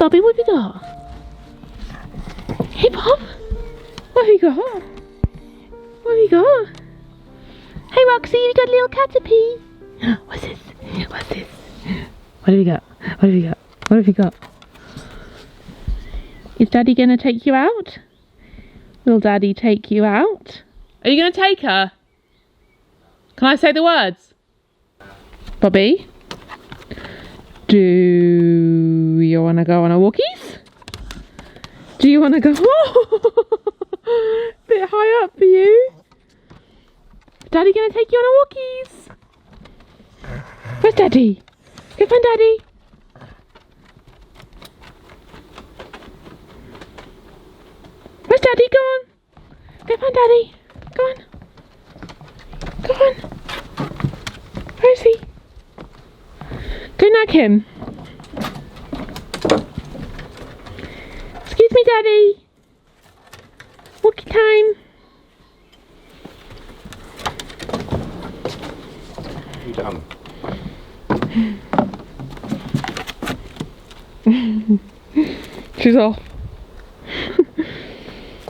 Bobby, what have you got? Hey, Bob. What have you got? What have you got? Hey, Roxy, you got a little caterpie. What's this? What's this? What have you got? What have you got? What have you got? Is Daddy gonna take you out? Will Daddy take you out? Are you gonna take her? Can I say the words? Bobby? Do you wanna go on a walkies? Do you wanna go? Bit high up for you. Daddy gonna take you on a walkies? Where's Daddy? Go find Daddy. Where's Daddy? Go on. Go find Daddy. Go on. Go on. Where is he? Go nag him. Excuse me, Daddy. Walkie time. You done? She's off.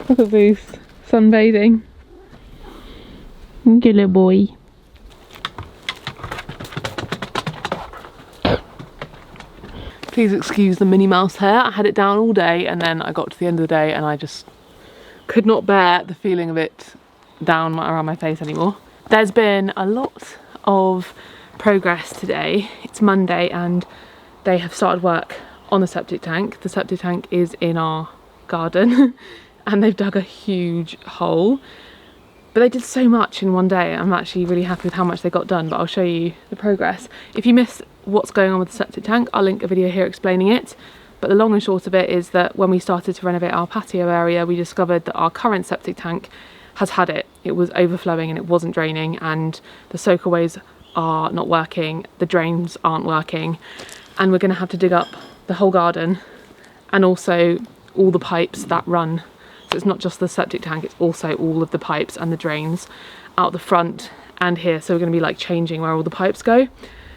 Look at these, sunbathing. Good little boy. Please excuse the Minnie Mouse hair. I had it down all day and then I got to the end of the day and I just could not bear the feeling of it down around my face anymore. There's been a lot of progress today. It's Monday and they have started work on the septic tank. The septic tank is in our garden and they've dug a huge hole. But they did so much in one day. I'm actually really happy with how much they got done, but I'll show you the progress. If you missed what's going on with the septic tank, I'll link a video here explaining it. But the long and short of it is that when we started to renovate our patio area, we discovered that our current septic tank has had it. It was overflowing and it wasn't draining, and the soakaways are not working, the drains aren't working, and we're gonna have to dig up the whole garden and also all the pipes that run. So it's not just the septic tank, it's also all of the pipes and the drains out the front and here. So we're going to be like changing where all the pipes go,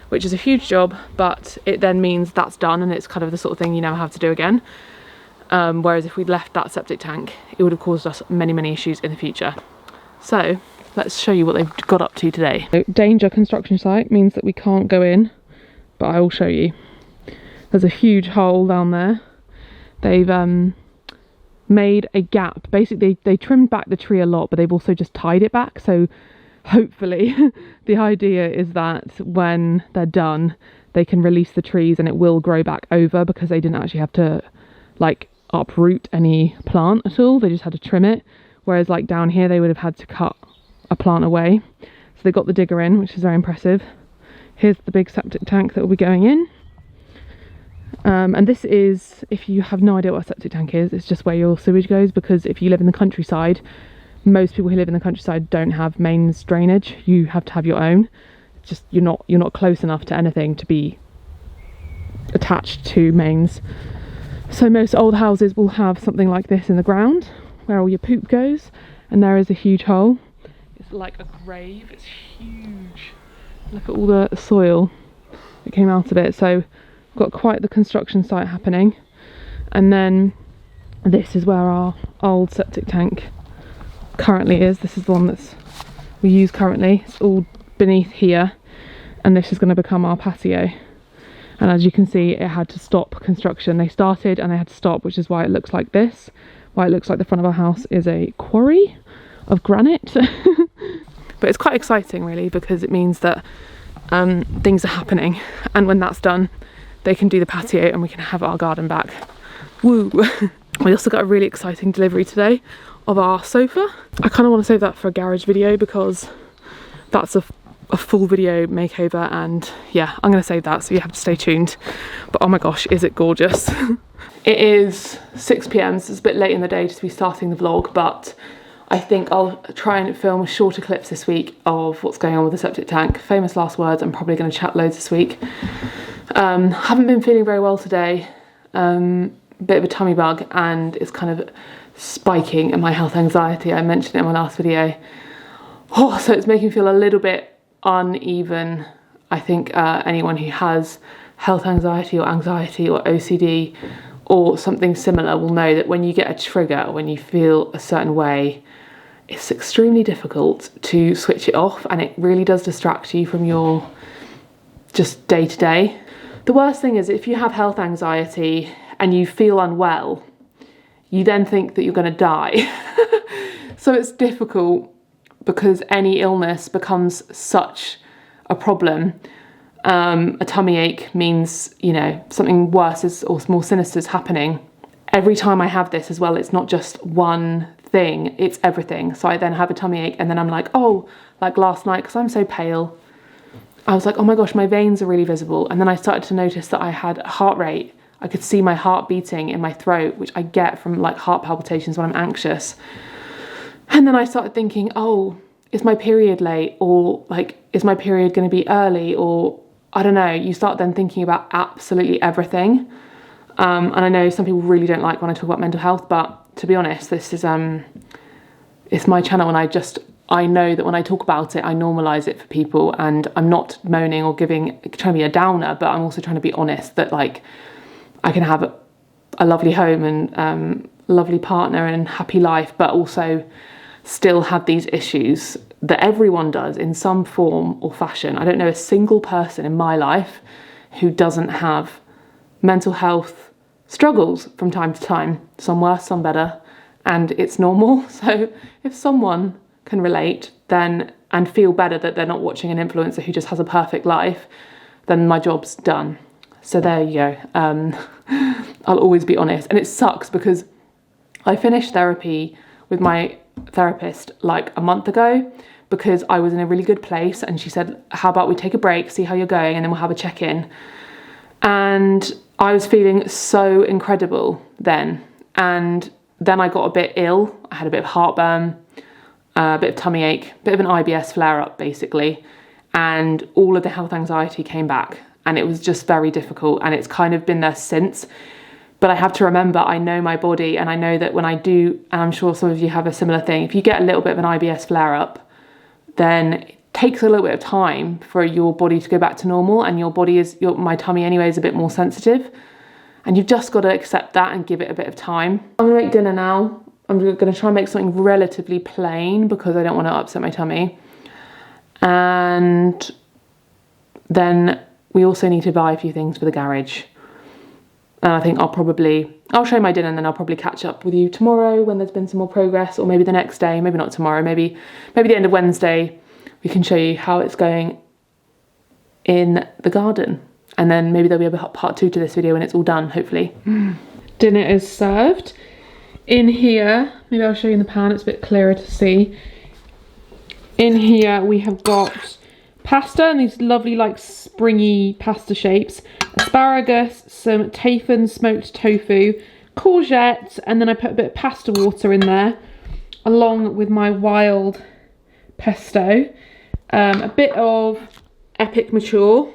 which is a huge job, but it then means that's done and it's kind of the sort of thing you never have to do again. Whereas if we'd left that septic tank, it would have caused us many, many issues in the future. So let's show you what they've got up to today. So, danger construction site means that we can't go in, but I will show you. There's a huge hole down there. They've made a gap. Basically they trimmed back the tree a lot, but they've also just tied it back, so hopefully the idea is that when they're done they can release the trees and it will grow back over, because they didn't actually have to like uproot any plant at all, they just had to trim it, whereas like down here they would have had to cut a plant away. So they got the digger in, which is very impressive. Here's the big septic tank that will be going in. And this is, if you have no idea what a septic tank is, it's just where your sewage goes, because if you live in the countryside, most people who live in the countryside don't have mains drainage. You have to have your own. It's just you're not close enough to anything to be attached to mains. So most old houses will have something like this in the ground where all your poop goes, and there is a huge hole. It's like a grave, it's huge. Look at all the soil that came out of it. So got quite the construction site happening, and then this is where our old septic tank currently is. This is the one that's we use currently. It's all beneath here, and this is going to become our patio. And as you can see, it had to stop construction. They started and they had to stop, which is why it looks like this, why it looks like the front of our house is a quarry of granite. But it's quite exciting really, because it means that things are happening, and when that's done they can do the patio and we can have our garden back. Woo! We also got a really exciting delivery today of our sofa. I kind of want to save that for a garage video, because that's a full video makeover, and yeah, I'm going to save that, so you have to stay tuned. But oh my gosh, is it gorgeous. It is 6 PM, so it's a bit late in the day to be starting the vlog, but I think I'll try and film shorter clips this week of what's going on with the septic tank. Famous last words, I'm probably going to chat loads this week. Haven't been feeling very well today, bit of a tummy bug, and it's kind of spiking in my health anxiety. I mentioned it in my last video. Oh, so it's making me feel a little bit uneven. I think anyone who has health anxiety or OCD or something similar will know that when you get a trigger, when you feel a certain way, it's extremely difficult to switch it off, and it really does distract you from your just day to day. The worst thing is if you have health anxiety and you feel unwell, you then think that you're going to die. So it's difficult because any illness becomes such a problem. A tummy ache means, you know, something worse is, or more sinister is happening. Every time I have this as well, it's not just one thing, it's everything. So I then have a tummy ache and then I'm like, oh, like last night, because I'm so pale, I was like, oh my gosh, my veins are really visible. And then I started to notice that I had a heart rate. I could see my heart beating in my throat, which I get from like heart palpitations when I'm anxious. And then I started thinking, oh, is my period late? Or like, is my period going to be early? Or I don't know. You start then thinking about absolutely everything. And I know some people really don't like when I talk about mental health, but to be honest, this is, it's my channel, and I know that when I talk about it, I normalise it for people, and I'm not moaning or trying to be a downer, but I'm also trying to be honest that like I can have a lovely home and lovely partner and happy life, but also still have these issues that everyone does in some form or fashion. I don't know a single person in my life who doesn't have mental health struggles from time to time, some worse, some better, and it's normal. So if someone can relate then and feel better that they're not watching an influencer who just has a perfect life, then my job's done. So there you go. I'll always be honest. And it sucks because I finished therapy with my therapist like a month ago because I was in a really good place, and she said, how about we take a break, see how you're going, and then we'll have a check-in. And I was feeling so incredible then. And then I got a bit ill. I had a bit of heartburn, a bit of tummy ache, a bit of an IBS flare-up basically. And all of the health anxiety came back, and it was just very difficult, and it's kind of been there since. But I have to remember, I know my body, and I know that when I do, and I'm sure some of you have a similar thing, if you get a little bit of an IBS flare-up, then it takes a little bit of time for your body to go back to normal, and your body is, my tummy anyway is a bit more sensitive, and you've just got to accept that and give it a bit of time. I'm gonna make dinner now. I'm gonna try and make something relatively plain because I don't want to upset my tummy. And then we also need to buy a few things for the garage. And I think I'll show my dinner, and then I'll probably catch up with you tomorrow when there's been some more progress, or maybe the next day, maybe not tomorrow, maybe the end of Wednesday, we can show you how it's going in the garden. And then maybe there'll be a part 2 to this video when it's all done, hopefully. Dinner is served. In here, maybe I'll show you in the pan, it's a bit clearer to see. In here we have got pasta, and these lovely like springy pasta shapes, asparagus, some Tafan smoked tofu, courgette, and then I put a bit of pasta water in there along with my wild pesto, a bit of epic mature,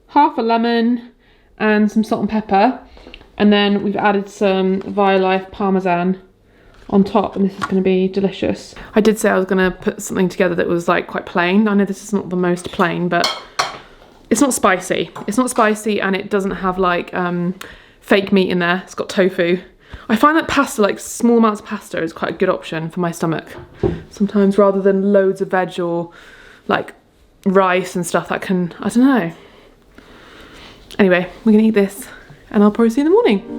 half a lemon, and some salt and pepper, and then we've added some Violife parmesan on top, and this is going to be delicious. I did say I was going to put something together that was like quite plain. I know this is not the most plain, but it's not spicy. It's not spicy, and it doesn't have like fake meat in there. It's got tofu. I find that pasta, like small amounts of pasta, is quite a good option for my stomach sometimes, rather than loads of veg or like rice and stuff that can, I don't know. Anyway, we're gonna eat this, and I'll probably see you in the morning.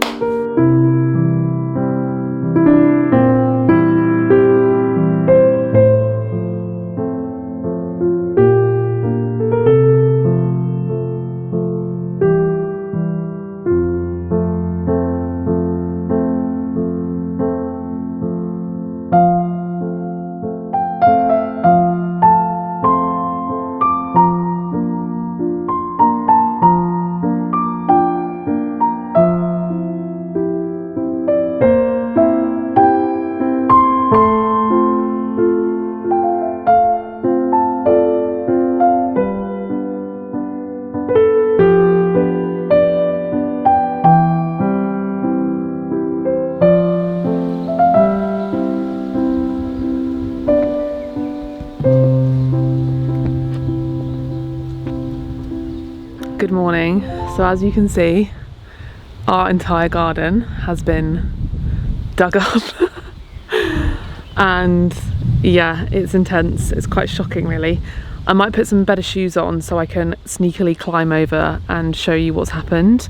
Good morning. So as you can see, our entire garden has been dug up. And yeah, it's intense. It's quite shocking really. I might put some better shoes on so I can sneakily climb over and show you what's happened,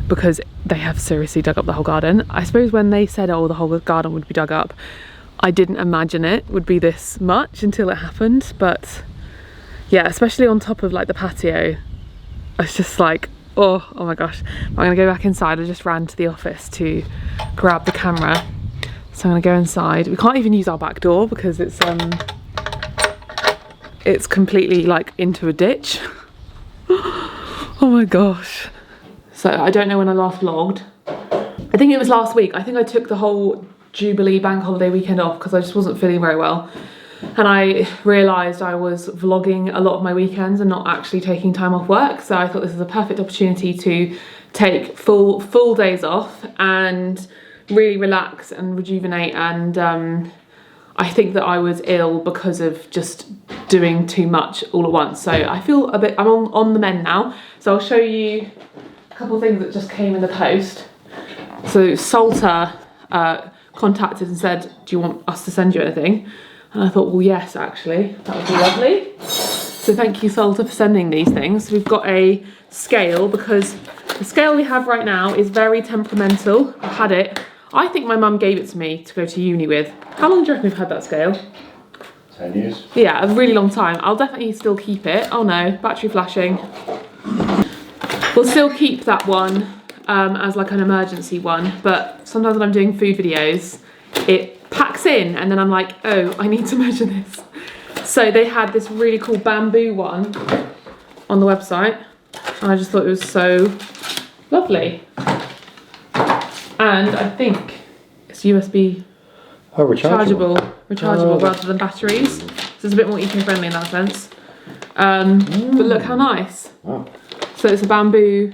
because they have seriously dug up the whole garden. I suppose when they said, oh, the whole garden would be dug up, I didn't imagine it would be this much until it happened. But yeah, especially on top of like the patio, it's just like, oh my gosh. I'm gonna go back inside. I just ran to the office to grab the camera. So I'm gonna go inside. We can't even use our back door because it's completely like into a ditch. Oh my gosh. So I don't know when I last vlogged. I think it was last week. I think I took the whole Jubilee bank holiday weekend off because I just wasn't feeling very well. And I realised I was vlogging a lot of my weekends and not actually taking time off work. So I thought this was a perfect opportunity to take full days off and really relax and rejuvenate. And I think that I was ill because of just doing too much all at once. So I feel a bit, I'm on the mend now. So I'll show you a couple of things that just came in the post. So Salter contacted and said, do you want us to send you anything? And I thought, well, yes, actually, that would be lovely. So thank you, Salter, for sending these things. So we've got a scale, because the scale we have right now is very temperamental. I've had it. I think my mum gave it to me to go to uni with. How long do you reckon we've had that scale? 10 years. Yeah, a really long time. I'll definitely still keep it. Oh no, battery flashing. We'll still keep that one as like an emergency one, but sometimes when I'm doing food videos, it packs in and then I'm like, oh, I need to measure this. So they had this really cool bamboo one on the website, and I just thought it was so lovely. And I think it's USB rechargeable rather than batteries. So it's a bit more eco-friendly in that sense. But look how nice. Wow. So it's a bamboo.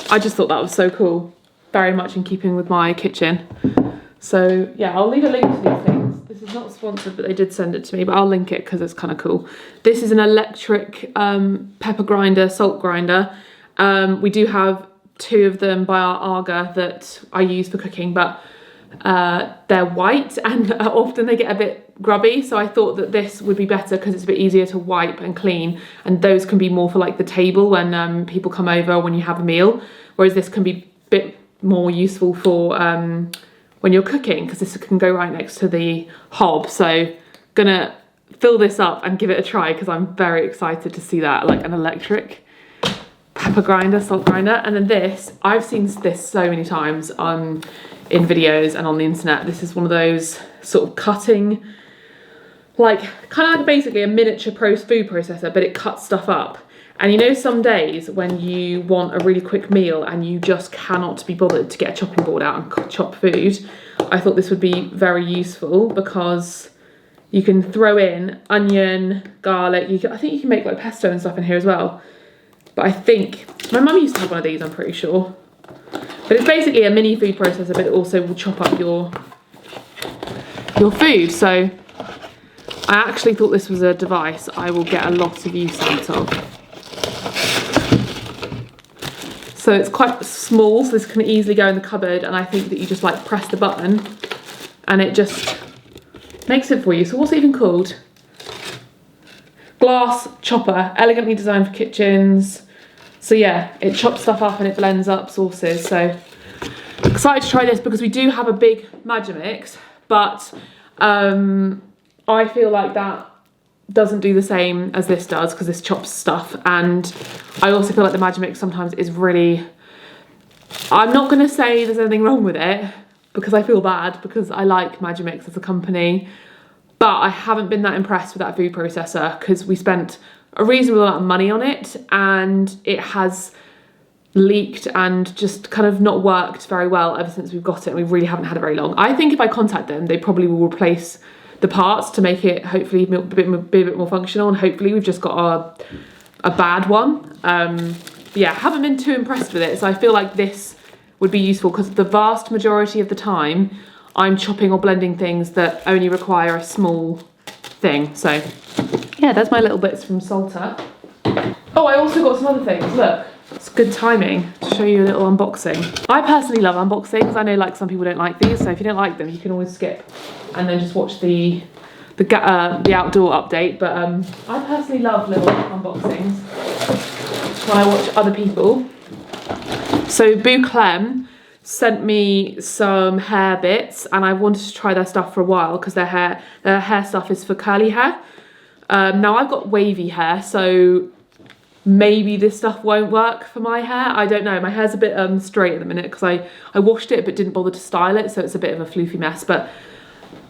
I just thought that was so cool. Very much in keeping with my kitchen. So yeah, I'll leave a link to these things. This is not sponsored, but they did send it to me, but I'll link it because it's kind of cool. This is an electric pepper grinder, salt grinder. We do have 2 of them by our Arga that I use for cooking, but they're white and often they get a bit grubby, so I thought that this would be better because it's a bit easier to wipe and clean, and those can be more for like the table when people come over, when you have a meal, whereas this can be a bit more useful for when you're cooking, because this can go right next to the hob. So gonna fill this up and give it a try because I'm very excited to see that, like an electric pepper grinder, salt grinder. And then this, I've seen this so many times in videos and on the internet. This is one of those sort of cutting, like kind of like basically a miniature food processor, but it cuts stuff up. And you know, some days when you want a really quick meal and you just cannot be bothered to get a chopping board out and chop food, I thought this would be very useful because you can throw in onion, garlic. I think you can make like pesto and stuff in here as well. But I think my mum used to have one of these, I'm pretty sure. But it's basically a mini food processor, but it also will chop up your food. So I actually thought this was a device I will get a lot of use out of. So it's quite small, so this can easily go in the cupboard, and I think that you just like press the button and it just makes it for you. So what's it even called? Glass chopper, elegantly designed for kitchens. So yeah, it chops stuff up and it blends up sauces. So excited to try this because we do have a big Magimix, but I feel like that doesn't do the same as this does because this chops stuff. And I also feel like the Magimix sometimes is really, I'm not going to say there's anything wrong with it because I feel bad because I like Magimix as a company, but I haven't been that impressed with that food processor because we spent a reasonable amount of money on it and it has leaked and just kind of not worked very well ever since we've got it, and we really haven't had it very long. I think if I contact them, they probably will replace the parts to make it hopefully be a bit more functional, and hopefully we've just got a bad one. Yeah, haven't been too impressed with it, so I feel like this would be useful because the vast majority of the time I'm chopping or blending things that only require a small thing. So yeah, there's my little bits from Salter. Oh, I also got some other things, look. It's good timing to show you a little unboxing. I personally love unboxing because I know like some people don't like these, so if you don't like them, you can always skip and then just watch the outdoor update. But I personally love little unboxings when I watch other people. So Boo Clem sent me some hair bits, and I wanted to try their stuff for a while because their hair stuff is for curly hair. Now I've got wavy hair, so maybe this stuff won't work for my hair. I don't know. My hair's a bit straight at the minute because I washed it but didn't bother to style it, so it's a bit of a floofy mess. But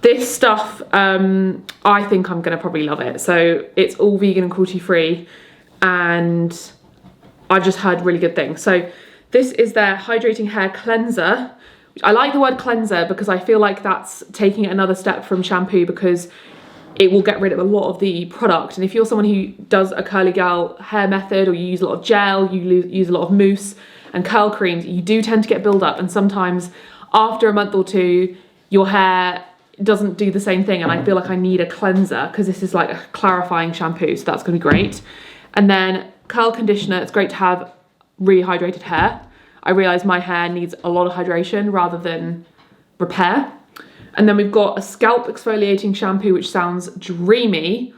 this stuff, I think I'm gonna probably love it. So it's all vegan and cruelty free, and I've just heard really good things. So this is their hydrating hair cleanser. I like the word cleanser because I feel like that's taking it another step from shampoo, because it will get rid of a lot of the product. And if you're someone who does a curly gal hair method, or you use a lot of gel, you use a lot of mousse and curl creams, you do tend to get build up, and sometimes after a month or two your hair doesn't do the same thing, and I feel like I need a cleanser because this is like a clarifying shampoo, so that's gonna be great. And then curl conditioner, it's great to have really hydrated hair. I realise my hair needs a lot of hydration rather than repair. And then we've got a scalp exfoliating shampoo, which sounds dreamy.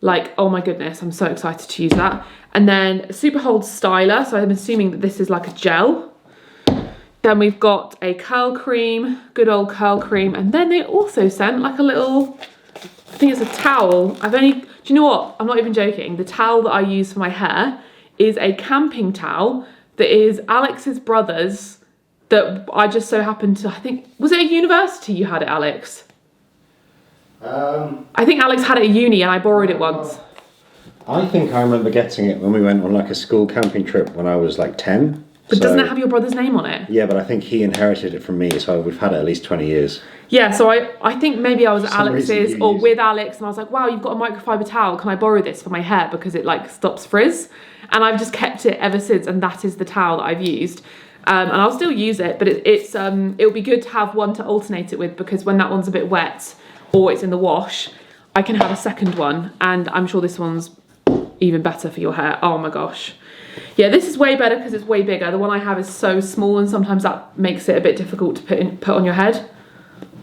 Like, oh my goodness, I'm so excited to use that. And then a super hold styler, so I'm assuming that this is like a gel. Then we've got a curl cream, good old curl cream. And then they also sent like a little, I think it's a towel. Do you know what? I'm not even joking. The towel that I use for my hair is a camping towel that is Alex's brother's, that I just so happened to, I think, was it at university you had it, Alex? I think Alex had it at uni and I borrowed it once. I think I remember getting it when we went on like a school camping trip when I was like 10. But doesn't it have your brother's name on it? Yeah, but I think he inherited it from me, so we've had it at least 20 years. Yeah, so I think maybe I was at Alex's or with Alex, and I was like, wow, you've got a microfiber towel, can I borrow this for my hair because it like stops frizz? And I've just kept it ever since, and that is the towel that I've used. And I'll still use it, but it'll be good to have one to alternate it with, because when that one's a bit wet or it's in the wash, I can have a second one, and I'm sure this one's even better for your hair. Oh my gosh. Yeah, this is way better because it's way bigger. The one I have is so small, and sometimes that makes it a bit difficult to put on your head.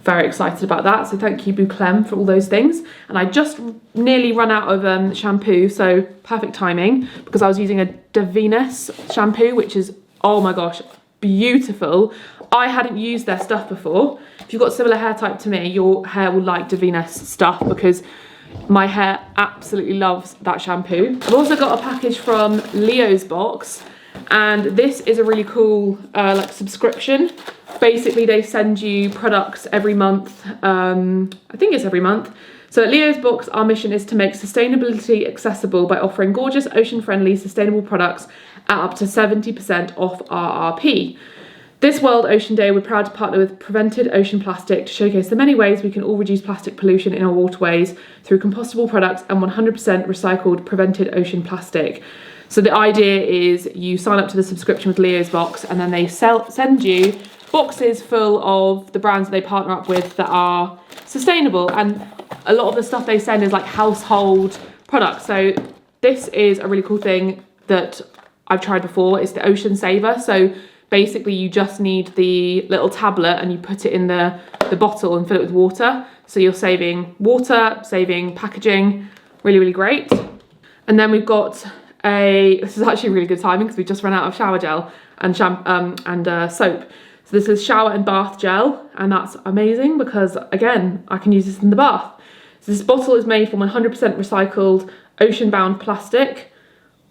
Very excited about that. So thank you, Boo Clem, for all those things. And I just nearly run out of shampoo, so perfect timing, because I was using a Davines shampoo, which is, oh my gosh, beautiful. I hadn't used their stuff before. If you've got similar hair type to me, your hair will like Davines stuff, because my hair absolutely loves that shampoo. I've also got a package from Leo's box, and this is a really cool like subscription. Basically, they send you products every month. I think it's every month. So at Leo's box, our mission is to make sustainability accessible by offering gorgeous, ocean-friendly, sustainable products at up to 70% off RRP. This World Ocean Day, we're proud to partner with Prevented Ocean Plastic to showcase the many ways we can all reduce plastic pollution in our waterways through compostable products and 100% recycled Prevented Ocean plastic. So the idea is you sign up to the subscription with Leo's box, and then they send you boxes full of the brands that they partner up with that are sustainable, and a lot of the stuff they send is like household products. So this is a really cool thing that I've tried before. It's the Ocean Saver. So basically you just need the little tablet and you put it in the bottle and fill it with water. So you're saving water, saving packaging, really, really great. And then we've got this is actually really good timing because we just ran out of shower gel and soap. So this is shower and bath gel, and that's amazing because, again, I can use this in the bath. So this bottle is made from 100% recycled ocean-bound plastic.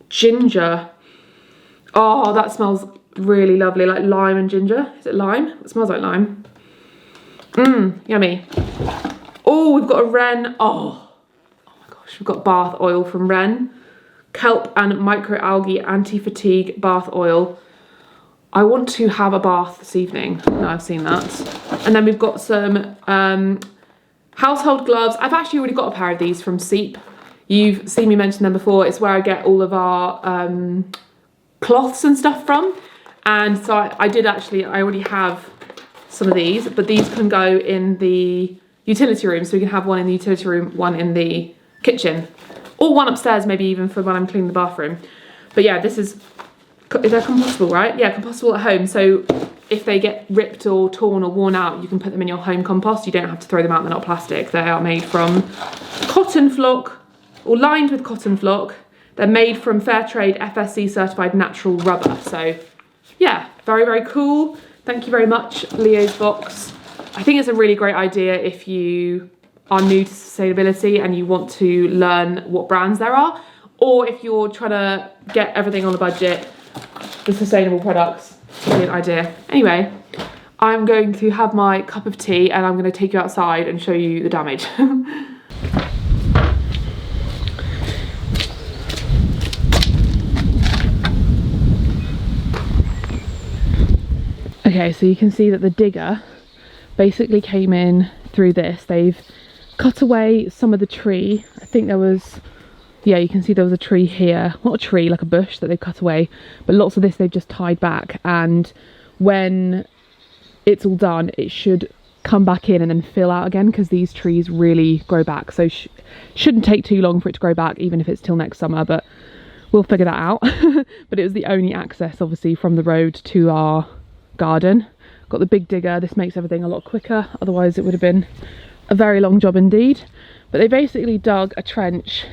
Ginger. Oh, that smells really lovely, like lime and ginger. Is it lime? It smells like lime. Yummy. Oh, we've got a Ren. Oh my gosh, we've got bath oil from Ren. Kelp and microalgae anti-fatigue bath oil. I want to have a bath this evening. No, I've seen that. And then we've got some household gloves. I've actually already got a pair of these from Seep. You've seen me mention them before. It's where I get all of our cloths and stuff from. And so I already have some of these, but these can go in the utility room. So we can have one in the utility room, one in the kitchen, or one upstairs, maybe even for when I'm cleaning the bathroom. But yeah, this is is they're compostable, right? Yeah, compostable at home. So if they get ripped or torn or worn out, you can put them in your home compost. You don't have to throw them out, they're not plastic. They are made from cotton flock, or lined with cotton flock. They're made from fair trade, FSC certified natural rubber. So yeah, very, very cool. Thank you very much, Leo's Box. I think it's a really great idea if you are new to sustainability and you want to learn what brands there are, or if you're trying to get everything on a budget, the sustainable products, brilliant idea. Anyway, I'm going to have my cup of tea and I'm going to take you outside and show you the damage. Okay, so you can see that the digger basically came in through this. They've cut away some of the tree. I think there was, yeah, you can see there was a tree here. Not a tree, like a bush that they've cut away. But lots of this they've just tied back. And when it's all done, it should come back in and then fill out again, because these trees really grow back. So shouldn't take too long for it to grow back, even if it's till next summer. But we'll figure that out. But it was the only access, obviously, from the road to our garden. Got the big digger. This makes everything a lot quicker, otherwise it would have been a very long job indeed. But they basically dug a trench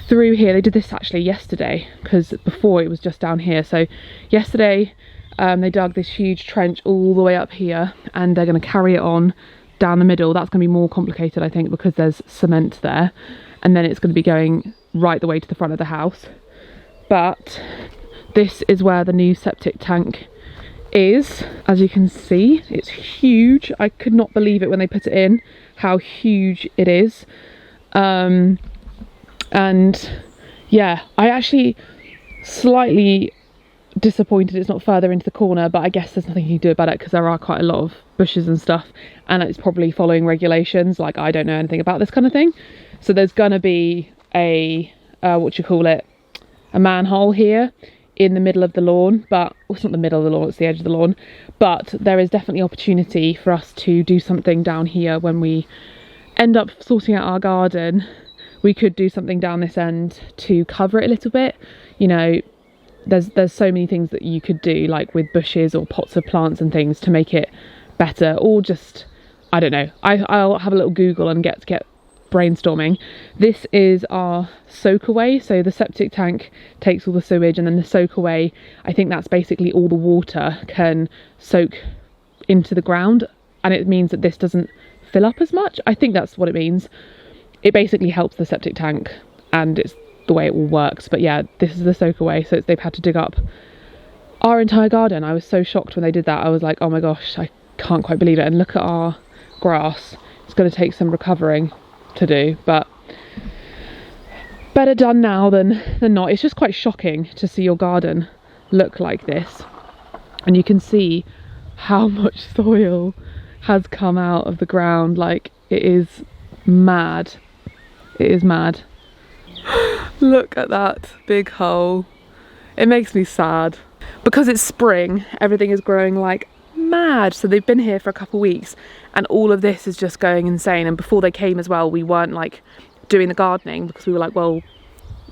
through here. They did this actually yesterday, because before it was just down here. So yesterday they dug this huge trench all the way up here, and they're going to carry it on down the middle. That's going to be more complicated, I think, because there's cement there, and then it's going to be going right the way to the front of the house. But this is where the new septic tank is. As you can see, it's huge. I could not believe it when they put it in, how huge it is. And yeah, I actually slightly disappointed it's not further into the corner, but I guess there's nothing you can do about it because there are quite a lot of bushes and stuff, and it's probably following regulations. Like, I don't know anything about this kind of thing, so there's gonna be a what you call it, a manhole here in the middle of the lawn. But well, it's not the middle of the lawn, it's the edge of the lawn. But there is definitely opportunity for us to do something down here when we end up sorting out our garden. We could do something down this end to cover it a little bit. You know, there's so many things that you could do, like with bushes or pots of plants and things, to make it better, or just, I don't know, I'll have a little Google and get brainstorming. This is our soak away. So the septic tank takes all the sewage, and then the soak away, I think that's basically all the water can soak into the ground, and it means that this doesn't fill up as much. I think that's what it means. It basically helps the septic tank, and it's the way it all works. But yeah, this is the soak away. So they've had to dig up our entire garden. I was so shocked when they did that. I was like, oh my gosh, I can't quite believe it. And look at our grass. It's going to take some recovering to do, but better done now than not. It's just quite shocking to see your garden look like this, and you can see how much soil has come out of the ground. Like, it is mad. It is mad. Look at that big hole. It makes me sad. Because it's spring, everything is growing like mad. So they've been here for a couple of weeks, and all of this is just going insane. And before they came as well, we weren't like doing the gardening because we were like, well,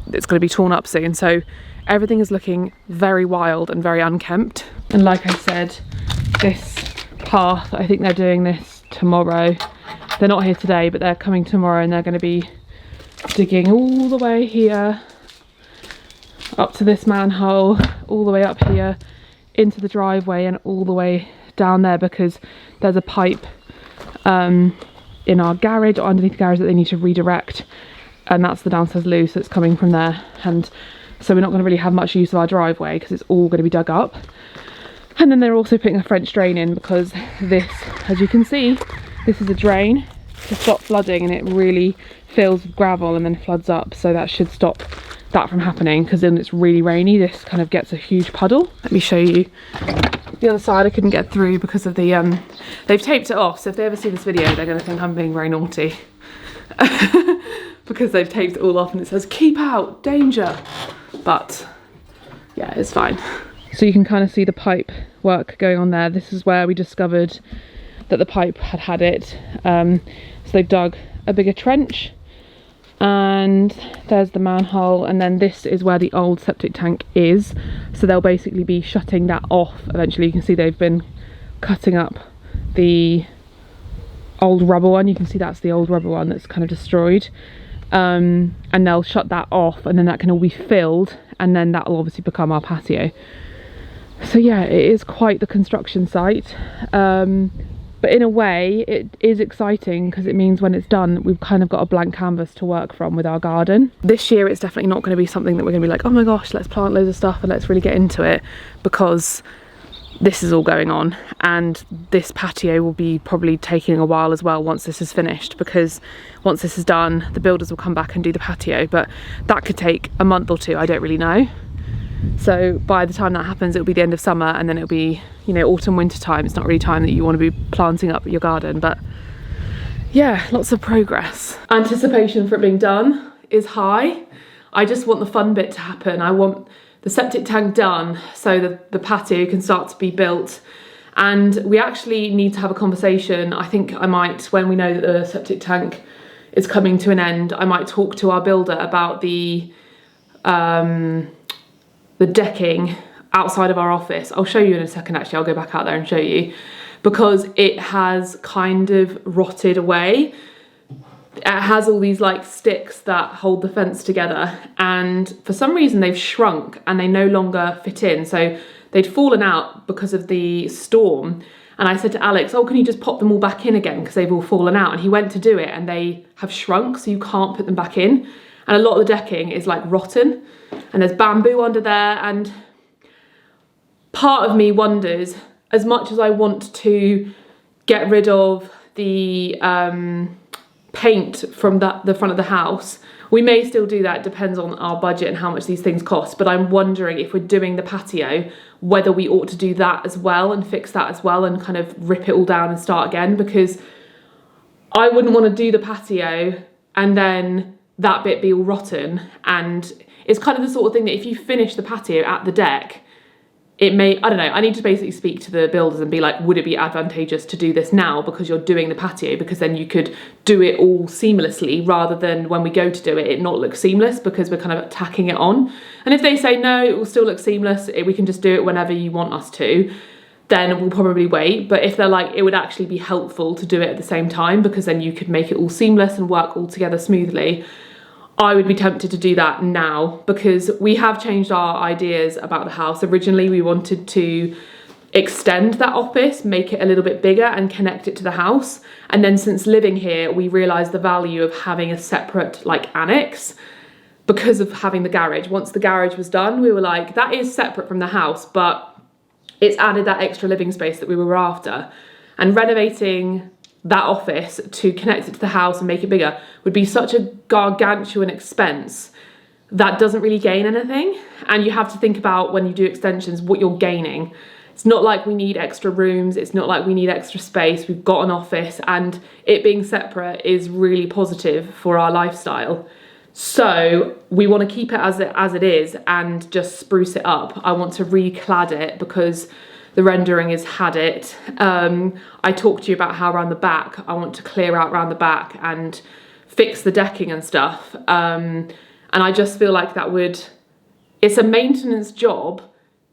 it's going to be torn up soon. So everything is looking very wild and very unkempt. And like I said, this path, I think they're doing this tomorrow. They're not here today, but they're coming tomorrow, and they're going to be digging all the way here up to this manhole, all the way up here into the driveway, and all the way down there, because there's a pipe in our garage, or underneath the garage, that they need to redirect, and that's the downstairs loo, so it's coming from there. And so we're not going to really have much use of our driveway because it's all going to be dug up. And then they're also putting a French drain in, because this, as you can see, this is a drain to stop flooding, and it really fills with gravel and then floods up. So that should stop that from happening, because then it's really rainy, this kind of gets a huge puddle. Let me show you the other side. I couldn't get through because of the they've taped it off, so if they ever see this video, they're going to think I'm being very naughty. Because they've taped it all off and it says keep out, danger. But yeah, it's fine. So you can kind of see the pipe work going on there. This is where we discovered that the pipe had it. So they've dug a bigger trench and there's the manhole, and then this is where the old septic tank is, so they'll basically be shutting that off eventually. You can see they've been cutting up the old rubber one. You can see that's the old rubber one that's kind of destroyed, and they'll shut that off, and then that can all be filled, and then that'll obviously become our patio. So yeah, it is quite the construction site, but in a way it is exciting because it means when it's done we've kind of got a blank canvas to work from with our garden. This year it's definitely not going to be something that we're going to be like, oh my gosh, let's plant loads of stuff and let's really get into it, because this is all going on, and this patio will be probably taking a while as well once this is finished, because once this is done the builders will come back and do the patio, but that could take a month or two, I don't really know. So by the time that happens it'll be the end of summer, and then it'll be, you know, autumn winter time. It's not really time that you want to be planting up your garden, but yeah, lots of progress. Anticipation for it being done is high. I just want the fun bit to happen. I want the septic tank done so that the patio can start to be built, and we actually need to have a conversation. I think I might, when we know that the septic tank is coming to an end, I might talk to our builder about the decking outside of our office. I'll show you in a second, actually. I'll go back out there and show you, because it has kind of rotted away. It has all these like sticks that hold the fence together, and for some reason they've shrunk and they no longer fit in. So they'd fallen out because of the storm, and I said to Alex, oh, can you just pop them all back in again because they've all fallen out? And he went to do it and they have shrunk, so you can't put them back in. And a lot of the decking is like rotten, and there's bamboo under there, and part of me wonders, as much as I want to get rid of the paint from the front of the house, we may still do that, depends on our budget and how much these things cost, but I'm wondering if we're doing the patio, whether we ought to do that as well and fix that as well and kind of rip it all down and start again, because I wouldn't want to do the patio and then that bit be all rotten. And it's kind of the sort of thing that if you finish the patio at the deck, it may, I don't know, I need to basically speak to the builders and be like, would it be advantageous to do this now because you're doing the patio, because then you could do it all seamlessly rather than when we go to do it, it not look seamless because we're kind of tacking it on. And if they say no, it will still look seamless, we can just do it whenever you want us to, then we'll probably wait. But if they're like, it would actually be helpful to do it at the same time because then you could make it all seamless and work all together smoothly, I would be tempted to do that now, because we have changed our ideas about the house. Originally, we wanted to extend that office, make it a little bit bigger and connect it to the house. And then since living here, we realised the value of having a separate like annex because of having the garage. Once the garage was done, we were like, that is separate from the house, but it's added that extra living space that we were after. And renovating that office to connect it to the house and make it bigger would be such a gargantuan expense that doesn't really gain anything. And you have to think about, when you do extensions, what you're gaining. It's not like we need extra rooms, it's not like we need extra space, we've got an office, and it being separate is really positive for our lifestyle. So we want to keep it as it is and just spruce it up. I want to reclad it because the rendering has had it. I talked to you about how around the back, I want to clear out around the back and fix the decking and stuff. And I just feel like it's a maintenance job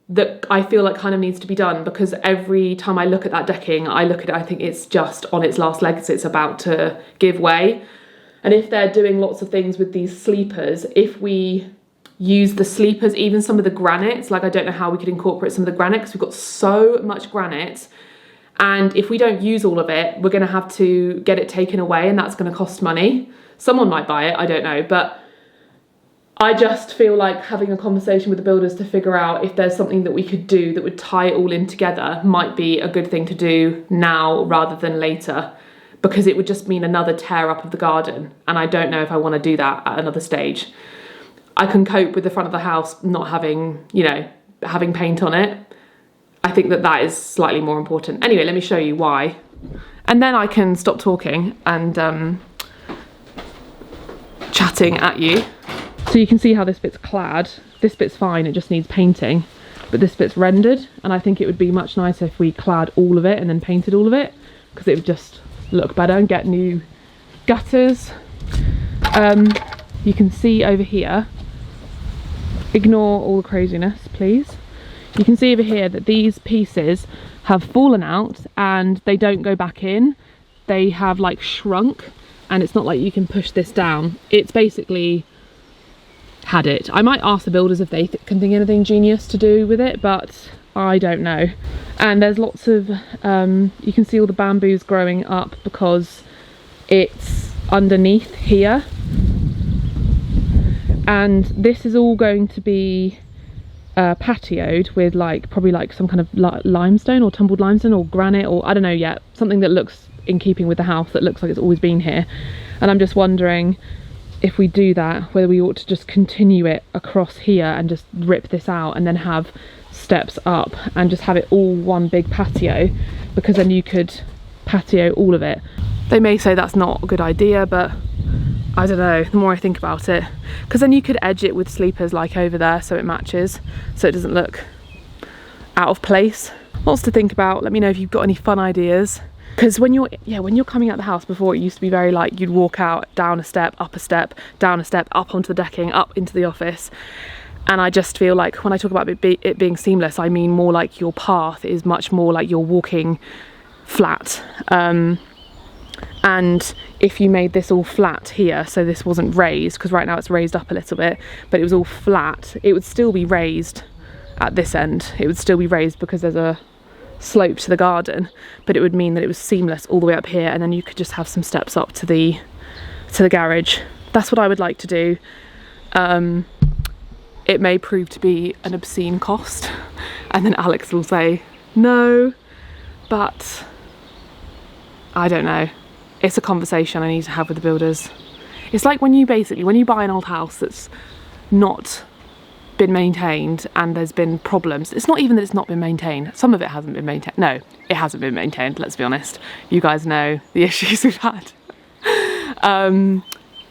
that I feel like kind of needs to be done, because every time I look at that decking, I look at it, I think it's just on its last legs, it's about to give way. And if they're doing lots of things with these sleepers, if we use the sleepers, even some of the granites, like I don't know how we could incorporate some of the granite because we've got so much granite, and if we don't use all of it, we're going to have to get it taken away, and that's going to cost money. Someone might buy it, I don't know, but I just feel like having a conversation with the builders to figure out if there's something that we could do that would tie it all in together might be a good thing to do now rather than later, because it would just mean another tear up of the garden, and I don't know if I want to do that at another stage. I can cope with the front of the house not having, having paint on it. I think that is slightly more important. Anyway, let me show you why. And then I can stop talking and chatting at you. So you can see how this bit's clad. This bit's fine, it just needs painting. But this bit's rendered, and I think it would be much nicer if we clad all of it and then painted all of it, because it would just look better and get new gutters. you can see over here, ignore all the craziness please, you can see over here that these pieces have fallen out and they don't go back in. They have like shrunk, and it's not like you can push this down. It's basically had it. I might ask the builders if they can think anything genius to do with it, but I don't know. And there's lots of you can see all the bamboos growing up because it's underneath here, and this is all going to be patioed with like probably like some kind of limestone or tumbled limestone or granite, or I don't know yet, something that looks in keeping with the house, that looks like it's always been here. And I'm just wondering if we do that, whether we ought to just continue it across here and just rip this out and then have steps up and just have it all one big patio, because then you could patio all of it. They may say that's not a good idea, but I don't know, the more I think about it, because then you could edge it with sleepers like over there so it matches, so it doesn't look out of place. Lots to think about. Let me know if you've got any fun ideas, because when you're coming out the house, before it used to be very like you'd walk out, down a step, up a step, down a step, up onto the decking, up into the office. And I just feel like when I talk about it being seamless, I mean more like your path is much more like you're walking flat. And if you made this all flat here, so this wasn't raised, because right now it's raised up a little bit, but it was all flat, it would still be raised at this end. It would still be raised because there's a slope to the garden, but it would mean that it was seamless all the way up here, and then you could just have some steps up to the garage. That's what I would like to do. It may prove to be an obscene cost, and then Alex will say no, but I don't know. It's a conversation I need to have with the builders. It's like when you buy an old house that's not been maintained and there's been problems. It's not even that it's not been maintained. Some of it hasn't been maintained. No, it hasn't been maintained, let's be honest. You guys know the issues we've had.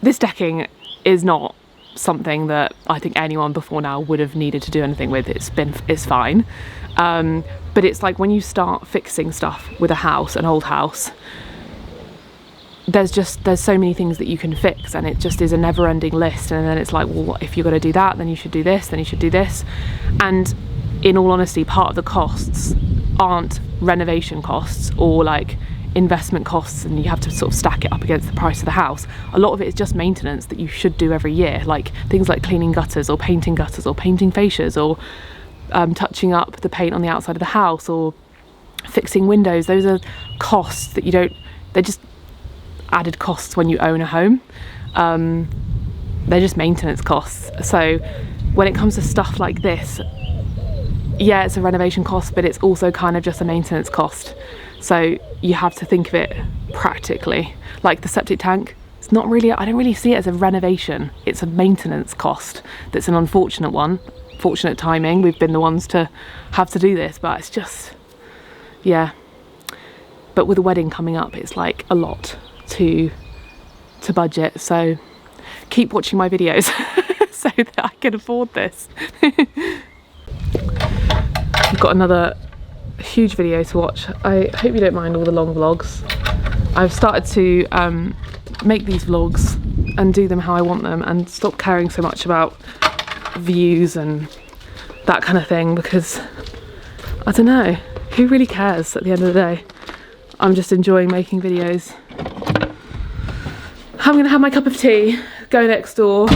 This decking is not something that I think anyone before now would have needed to do anything with. It's fine. But it's like when you start fixing stuff with a house, an old house, there's so many things that you can fix, and it just is a never-ending list. And then it's like, well, if you're going to do that, then you should do this, then you should do this. And in all honesty, part of the costs aren't renovation costs or like investment costs, and you have to sort of stack it up against the price of the house. A lot of it is just maintenance that you should do every year, like things like cleaning gutters or painting fascias, or touching up the paint on the outside of the house, or fixing windows. Those are costs that they're just added costs when you own a home. They're just maintenance costs. So when it comes to stuff like this, yeah, it's a renovation cost, but it's also kind of just a maintenance cost. So you have to think of it practically. Like the septic tank, it's not really, I don't really see it as a renovation. It's a maintenance cost that's an unfortunate one. Fortunate timing, we've been the ones to have to do this, but it's just, yeah. But with a wedding coming up, it's like a lot to budget, so keep watching my videos so that I can afford this. I've got another huge video to watch. I hope you don't mind all the long vlogs. I've started to make these vlogs and do them how I want them, and stop caring so much about views and that kind of thing, because I don't know, who really cares at the end of the day? I'm just enjoying making videos. I'm gonna have my cup of tea, go next door.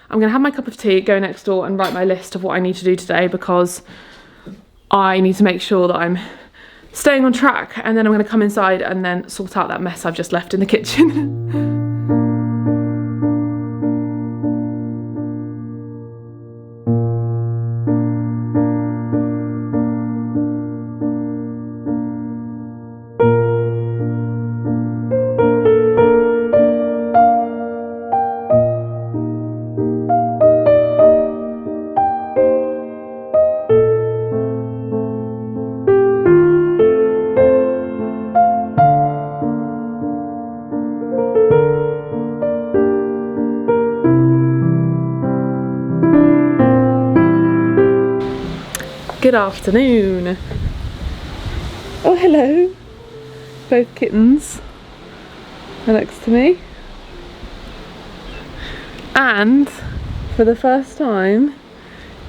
I'm gonna have my cup of tea, go next door and write my list of what I need to do today, because I need to make sure that I'm staying on track, and then I'm gonna come inside and then sort out that mess I've just left in the kitchen. Good afternoon. Oh, hello. Both kittens are next to me. And for the first time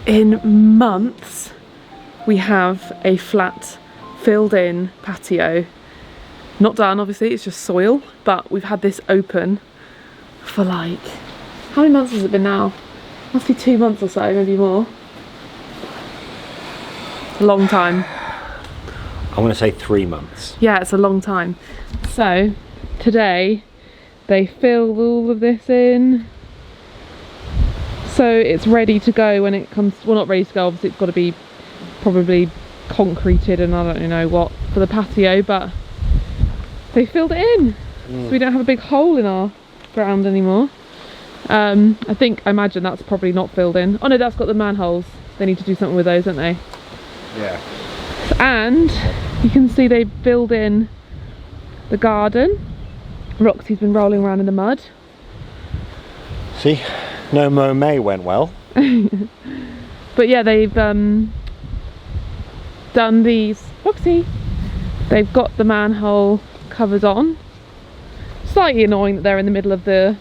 in months, we have a flat filled in patio. Not done, obviously, it's just soil, but we've had this open for like, how many months has it been now? Must be 2 months or so, maybe more. A long time. I want to say 3 months. Yeah, it's a long time. So today they filled all of this in, so it's ready to go when it comes. Well, not ready to go, obviously it's got to be probably concreted and I don't know what for the patio, but they filled it in, so we don't have a big hole in our ground anymore. I imagine that's probably not filled in. Oh no, that's got the manholes. They need to do something with those, don't they? Yeah. And you can see they filled in the garden. Roxy's been rolling around in the mud. See, no May went well. But yeah, they've done these. Roxy, they've got the manhole covers on. Slightly annoying that they're in the middle of the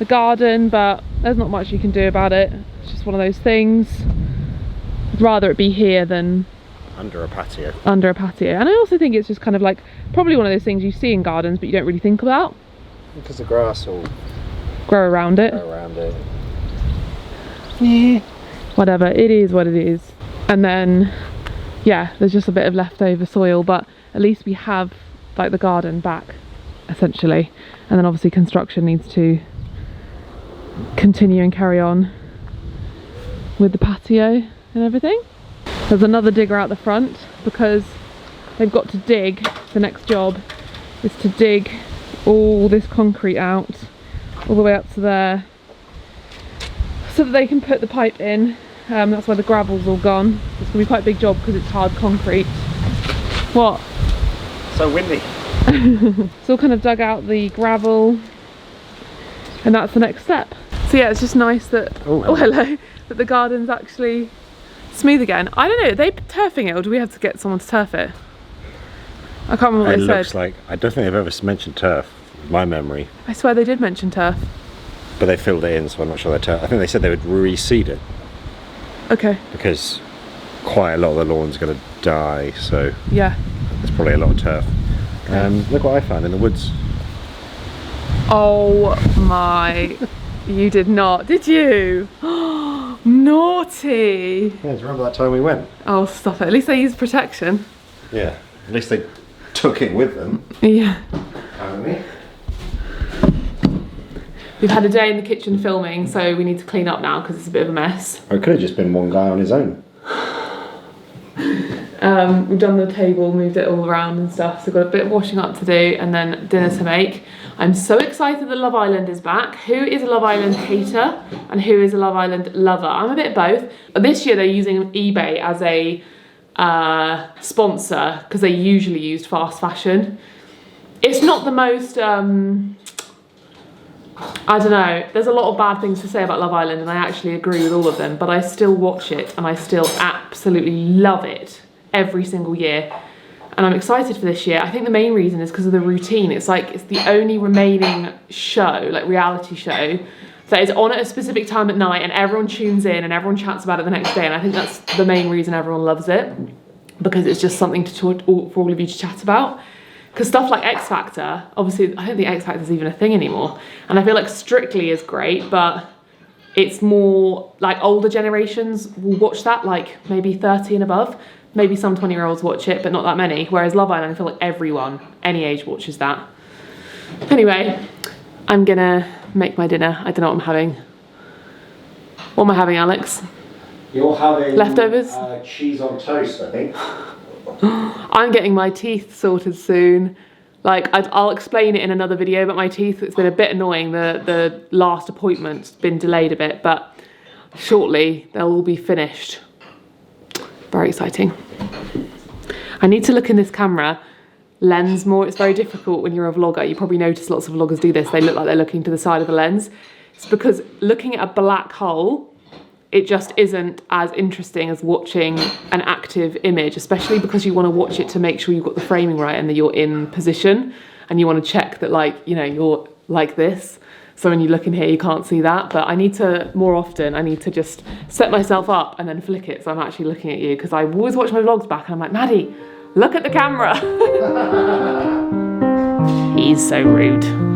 garden, but there's not much you can do about it. It's just one of those things. I'd rather it be here than under a patio. Under a patio. And I also think it's just kind of like probably one of those things you see in gardens but you don't really think about. Because the grass will grow around it. Yeah. Whatever, it is what it is. And then, yeah, there's just a bit of leftover soil, but at least we have like the garden back, essentially. And then obviously construction needs to continue and carry on with the patio and everything. There's another digger out the front because they've got to dig. The next job is to dig all this concrete out all the way up to there so that they can put the pipe in. That's why the gravel's all gone. It's gonna be quite a big job because it's hard concrete. What? So windy. It's all kind of dug out the gravel and that's the next step. So yeah, it's just nice that, hello, that the garden's actually smooth again. I don't know, are they turfing it or do we have to get someone to turf it? I can't remember what they said. It looks like, I don't think they've ever mentioned turf, in my memory. I swear they did mention turf. But they filled it in, so I'm not sure they turf. I think they said they would reseed it. Okay. Because quite a lot of the lawn's going to die, so yeah, there's probably a lot of turf. Look what I found in the woods. Oh my, you did not, did you? Naughty. Yeah, do you remember that time we went? Oh, stop it. At least they used protection. Yeah, at least they took it with them. Yeah. Apparently. We've had a day in the kitchen filming, so we need to clean up now because it's a bit of a mess. Or it could have just been one guy on his own. We've done the table, moved it all around and stuff, so we've got a bit of washing up to do and then dinner to make. I'm so excited that Love Island is back. Who is a Love Island hater and who is a Love Island lover? I'm a bit of both. This year they're using eBay as a sponsor because they usually used fast fashion. It's not the most, I don't know, there's a lot of bad things to say about Love Island and I actually agree with all of them, but I still watch it and I still absolutely love it every single year. And I'm excited for this year. I think the main reason is because of the routine. It's like, it's the only remaining show, like reality show, that is on at a specific time at night and everyone tunes in and everyone chats about it the next day. And I think that's the main reason everyone loves it, because it's just something for all of you to chat about. Because stuff like X Factor, obviously, I don't think X Factor is even a thing anymore. And I feel like Strictly is great, but it's more like older generations will watch that, like maybe 30 and above. Maybe some 20-year-olds watch it, but not that many. Whereas Love Island, I feel like everyone, any age, watches that. Anyway, I'm gonna make my dinner. I don't know what I'm having. What am I having, Alex? You're having leftovers? Cheese on toast, I think. I'm getting my teeth sorted soon. Like, I'll explain it in another video, but my teeth, it's been a bit annoying. The last appointment's been delayed a bit, but shortly they'll all be finished. Very exciting. I need to look in this camera lens more. It's very difficult when you're a vlogger. You probably notice lots of vloggers do this. They look like they're looking to the side of the lens. It's because looking at a black hole, it just isn't as interesting as watching an active image, especially because you want to watch it to make sure you've got the framing right and that you're in position and you want to check that, like, you know, you're like this. So when you look in here, you can't see that, but I need to, more often, I need to just set myself up and then flick it so I'm actually looking at you, because I always watch my vlogs back and I'm like, Maddie, look at the camera. He's so rude.